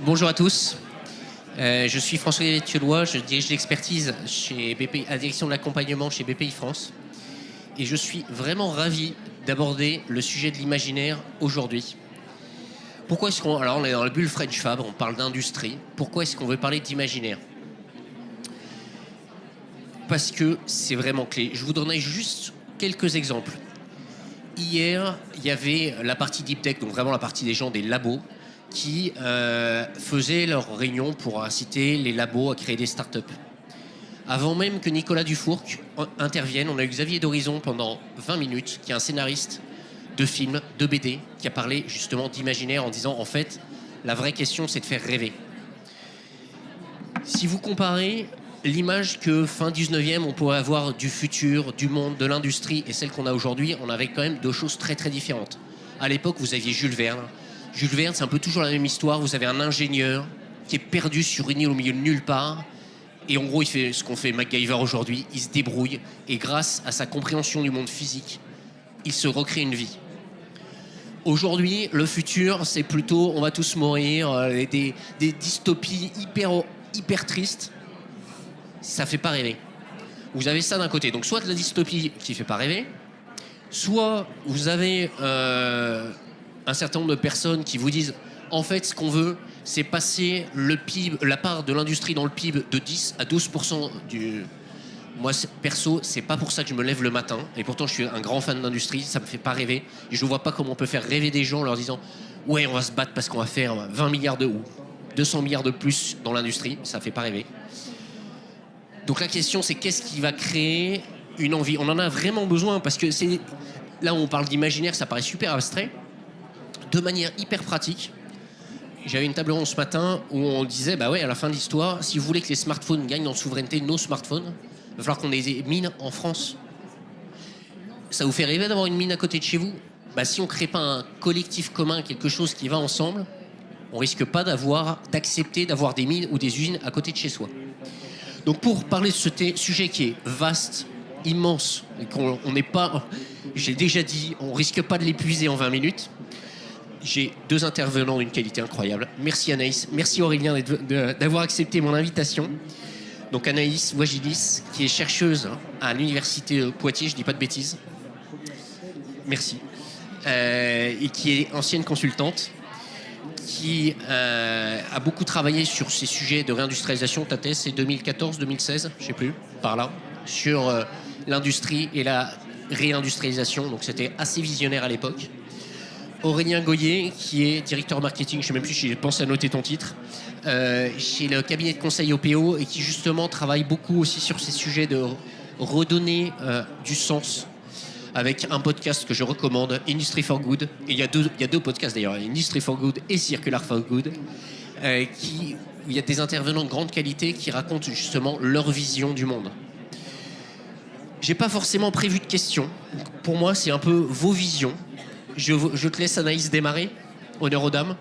Bonjour à tous. Je suis François Thieulois, je dirige l'expertise chez BP, à la direction de l'accompagnement chez BPI France. Et je suis vraiment ravi d'aborder le sujet de l'imaginaire aujourd'hui. Pourquoi est-ce qu'on... Alors on est dans la bulle French Fab, on parle d'industrie. Pourquoi est-ce qu'on veut parler d'imaginaire ? Parce que c'est vraiment clé. Je vous donnerai juste quelques exemples. Hier, il y avait la partie Deep Tech, donc vraiment la partie des gens des labos, qui faisaient leur réunion pour inciter les labos à créer des startups. Avant même que Nicolas Dufourc intervienne, on a eu Xavier d'Horizon pendant 20 minutes, qui est un scénariste de films, de BD, qui a parlé justement d'imaginaire en disant, en fait, la vraie question, c'est de faire rêver. Si vous comparez l'image que fin 19e, on pourrait avoir du futur, du monde, de l'industrie, et celle qu'on a aujourd'hui, on avait quand même deux choses très très différentes. À l'époque, vous aviez Jules Verne. Jules Verne, c'est un peu toujours la même histoire. Vous avez un ingénieur qui est perdu sur une île au milieu de nulle part. Et en gros, il fait ce qu'on fait MacGyver aujourd'hui. Il se débrouille. Et grâce à sa compréhension du monde physique, il se recrée une vie. Aujourd'hui, le futur, c'est plutôt on va tous mourir, des dystopies hyper tristes. Ça fait pas rêver. Vous avez ça d'un côté. Donc soit de la dystopie qui fait pas rêver, soit vous avez un certain nombre de personnes qui vous disent en fait ce qu'on veut c'est passer le PIB, la part de l'industrie dans le PIB de 10 à 12% du... Moi perso c'est pas pour ça que je me lève le matin et pourtant je suis un grand fan d'industrie, ça me fait pas rêver et je ne vois pas comment on peut faire rêver des gens en leur disant ouais on va se battre parce qu'on va faire 20 milliards de ou 200 milliards de plus dans l'industrie, ça fait pas rêver. Donc la question c'est qu'est-ce qui va créer une envie. On en a vraiment besoin parce que c'est là où on parle d'imaginaire, ça paraît super abstrait. De manière hyper pratique, j'avais une table ronde ce matin où on disait bah ouais, à la fin de l'histoire, si vous voulez que les smartphones gagnent en souveraineté, nos smartphones, il va falloir qu'on ait des mines en France. Ça vous fait rêver d'avoir une mine à côté de chez vous ? Bah, si on ne crée pas un collectif commun, quelque chose qui va ensemble, on risque pas d'accepter d'avoir des mines ou des usines à côté de chez soi. Donc pour parler de ce sujet qui est vaste, immense, et qu'on n'est pas, j'ai déjà dit, on risque pas de l'épuiser en 20 minutes. J'ai deux intervenants d'une qualité incroyable. Merci Anaïs, merci Aurélien d'avoir accepté mon invitation. Donc Anaïs Wagilis, qui est chercheuse à l'université Poitiers, je dis pas de bêtises. Merci. Et qui est ancienne consultante, qui a beaucoup travaillé sur ces sujets de réindustrialisation. Ta thèse, c'est 2014-2016, je sais plus, par là, sur l'industrie et la réindustrialisation. Donc c'était assez visionnaire à l'époque. Aurélien Goyer, qui est directeur marketing, je ne sais même plus si j'ai pensé à noter ton titre, chez le cabinet de conseil OPO et qui justement travaille beaucoup aussi sur ces sujets de redonner du sens avec un podcast que je recommande, Industry for Good. Et il y a deux podcasts d'ailleurs, Industry for Good et Circular for Good, où il y a des intervenants de grande qualité qui racontent justement leur vision du monde. J'ai pas forcément prévu de questions. Pour moi, c'est un peu vos visions. Je te laisse Anaïs démarrer. Honneur aux dames.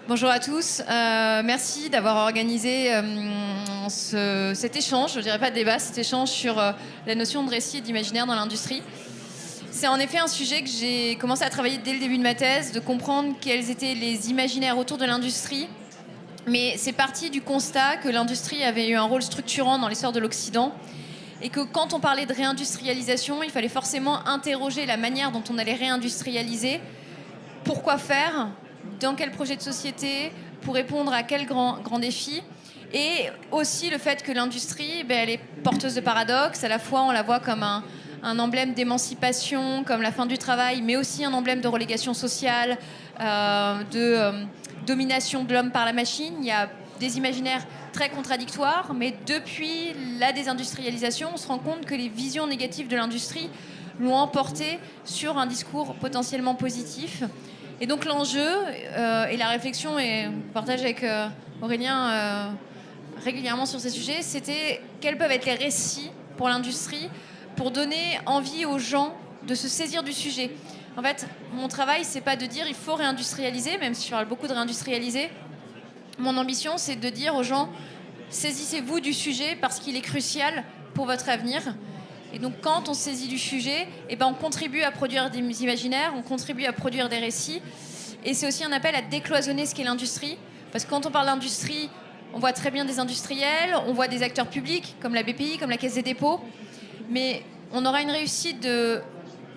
Bonjour à tous. Merci d'avoir organisé cet échange, je dirais pas de débat, cet échange sur la notion de récit et d'imaginaire dans l'industrie. C'est en effet un sujet que j'ai commencé à travailler dès le début de ma thèse, de comprendre quels étaient les imaginaires autour de l'industrie. Mais c'est parti du constat que l'industrie avait eu un rôle structurant dans l'histoire de l'Occident et que quand on parlait de réindustrialisation, il fallait forcément interroger la manière dont on allait réindustrialiser. Pourquoi faire ? Dans quel projet de société ? Pour répondre à quel grand défi ? Et aussi le fait que l'industrie, elle est porteuse de paradoxes. À la fois, on la voit comme un emblème d'émancipation, comme la fin du travail, mais aussi un emblème de relégation sociale, de domination de l'homme par la machine. Il y a des imaginaires très contradictoires, mais depuis la désindustrialisation, on se rend compte que les visions négatives de l'industrie l'ont emporté sur un discours potentiellement positif. Et donc l'enjeu et la réflexion, et on partage avec Aurélien régulièrement sur ces sujets, c'était quels peuvent être les récits pour l'industrie pour donner envie aux gens de se saisir du sujet. En fait, mon travail, c'est pas de dire il faut réindustrialiser, même si je parle beaucoup de réindustrialiser. Mon ambition, c'est de dire aux gens saisissez-vous du sujet parce qu'il est crucial pour votre avenir. Et donc, quand on se saisit du sujet, on contribue à produire des imaginaires, on contribue à produire des récits. Et c'est aussi un appel à décloisonner ce qu'est l'industrie. Parce que quand on parle d'industrie, on voit très bien des industriels, on voit des acteurs publics, comme la BPI, comme la Caisse des dépôts. Mais on aura une réussite de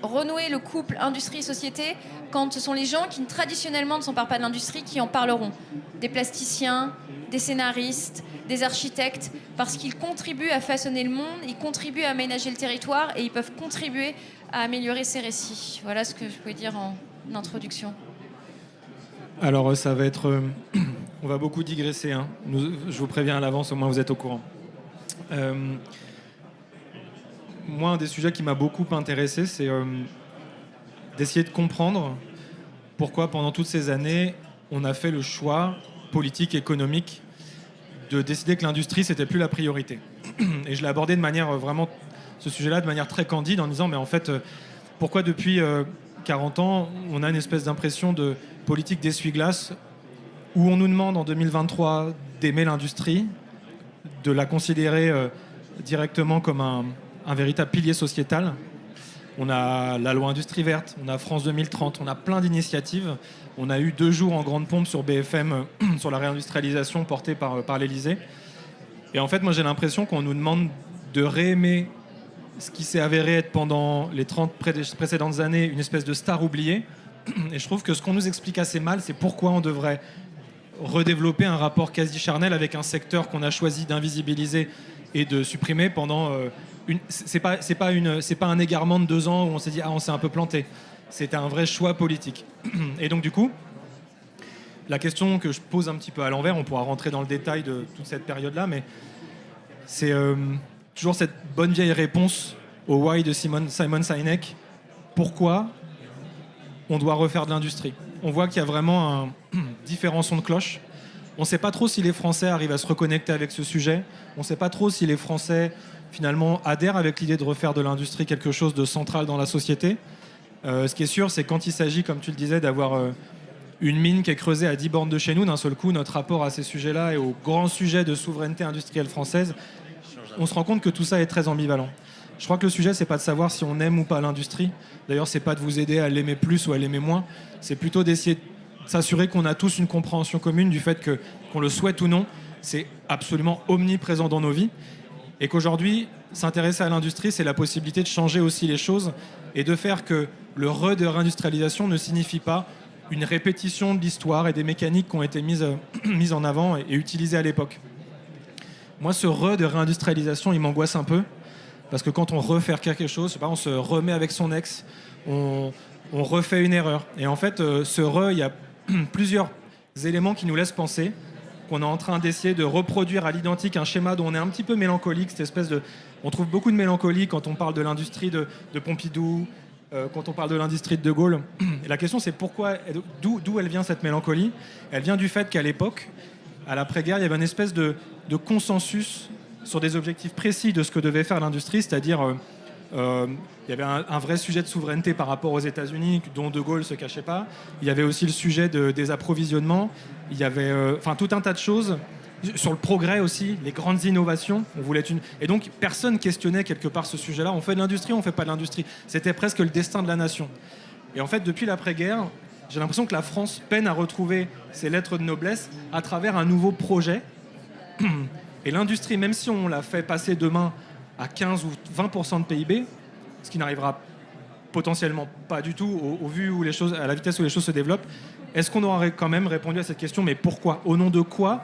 renouer le couple industrie-société quand ce sont les gens qui traditionnellement ne s'emparent pas de l'industrie qui en parleront. Des plasticiens, des scénaristes, des architectes, parce qu'ils contribuent à façonner le monde, ils contribuent à aménager le territoire et ils peuvent contribuer à améliorer ces récits. Voilà ce que je pouvais dire en introduction. Alors ça va être... on va beaucoup digresser, hein. Je vous préviens à l'avance, au moins vous êtes au courant. Moi, un des sujets qui m'a beaucoup intéressé, c'est d'essayer de comprendre pourquoi pendant toutes ces années, on a fait le choix politique, économique, de décider que l'industrie, c'était plus la priorité. Et je l'ai abordé de manière vraiment, ce sujet-là, de manière très candide, en disant, mais en fait, pourquoi depuis 40 ans, on a une espèce d'impression de politique d'essuie-glace où on nous demande en 2023 d'aimer l'industrie, de la considérer directement comme un véritable pilier sociétal. On a la loi Industrie Verte, on a France 2030, on a plein d'initiatives. On a eu 2 jours en grande pompe sur BFM sur la réindustrialisation portée par l'Élysée. Et en fait, moi j'ai l'impression qu'on nous demande de réaimer ce qui s'est avéré être pendant les 30 précédentes années une espèce de star oubliée. Et je trouve que ce qu'on nous explique assez mal, c'est pourquoi on devrait redévelopper un rapport quasi charnel avec un secteur qu'on a choisi d'invisibiliser et de supprimer pendant... c'est pas un égarement de 2 ans où on s'est dit « Ah, on s'est un peu planté ». C'était un vrai choix politique. Et donc, du coup, la question que je pose un petit peu à l'envers, on pourra rentrer dans le détail de toute cette période-là, mais c'est toujours cette bonne vieille réponse au why de Simon Sinek. Pourquoi on doit refaire de l'industrie? On voit qu'il y a vraiment un différent son de cloche. On ne sait pas trop si les Français arrivent à se reconnecter avec ce sujet. On ne sait pas trop si les Français, finalement, adhèrent avec l'idée de refaire de l'industrie quelque chose de central dans la société. Ce qui est sûr, c'est quand il s'agit, comme tu le disais, d'avoir une mine qui est creusée à 10 bornes de chez nous, d'un seul coup, notre rapport à ces sujets-là et aux grands sujets de souveraineté industrielle française, on se rend compte que tout ça est très ambivalent. Je crois que le sujet, c'est pas de savoir si on aime ou pas l'industrie. D'ailleurs, c'est pas de vous aider à l'aimer plus ou à l'aimer moins. C'est plutôt d'essayer de s'assurer qu'on a tous une compréhension commune du fait que, qu'on le souhaite ou non, c'est absolument omniprésent dans nos vies. Et qu'aujourd'hui, s'intéresser à l'industrie, c'est la possibilité de changer aussi les choses et de faire que le de réindustrialisation ne signifie pas une répétition de l'histoire et des mécaniques qui ont été mises en avant et utilisées à l'époque. Moi, ce de réindustrialisation, il m'angoisse un peu, parce que quand on refait quelque chose, je sais pas, on se remet avec son ex, on refait une erreur. Et en fait, il y a plusieurs éléments qui nous laissent penser qu'on est en train d'essayer de reproduire à l'identique un schéma dont on est un petit peu mélancolique, cette espèce de... On trouve beaucoup de mélancolie quand on parle de l'industrie de Pompidou, quand on parle de l'industrie de De Gaulle. Et la question, c'est pourquoi, d'où elle vient cette mélancolie? Elle vient du fait qu'à l'époque, à l'après-guerre, il y avait une espèce de consensus sur des objectifs précis de ce que devait faire l'industrie, c'est-à-dire il y avait un vrai sujet de souveraineté par rapport aux États-Unis, dont De Gaulle ne se cachait pas. Il y avait aussi le sujet des approvisionnements. Il y avait tout un tas de choses. Sur le progrès aussi, les grandes innovations. On voulait Et donc, personne questionnait quelque part ce sujet-là. On fait de l'industrie, on ne fait pas de l'industrie. C'était presque le destin de la nation. Et en fait, depuis l'après-guerre, j'ai l'impression que la France peine à retrouver ses lettres de noblesse à travers un nouveau projet. Et l'industrie, même si on la fait passer demain à 15 ou 20% de PIB, ce qui n'arrivera potentiellement pas du tout au vu où les choses, à la vitesse où les choses se développent, est-ce qu'on aura quand même répondu à cette question? Mais pourquoi? Au nom de quoi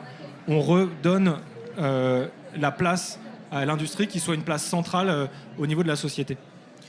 on redonne la place à l'industrie qui soit une place centrale au niveau de la société?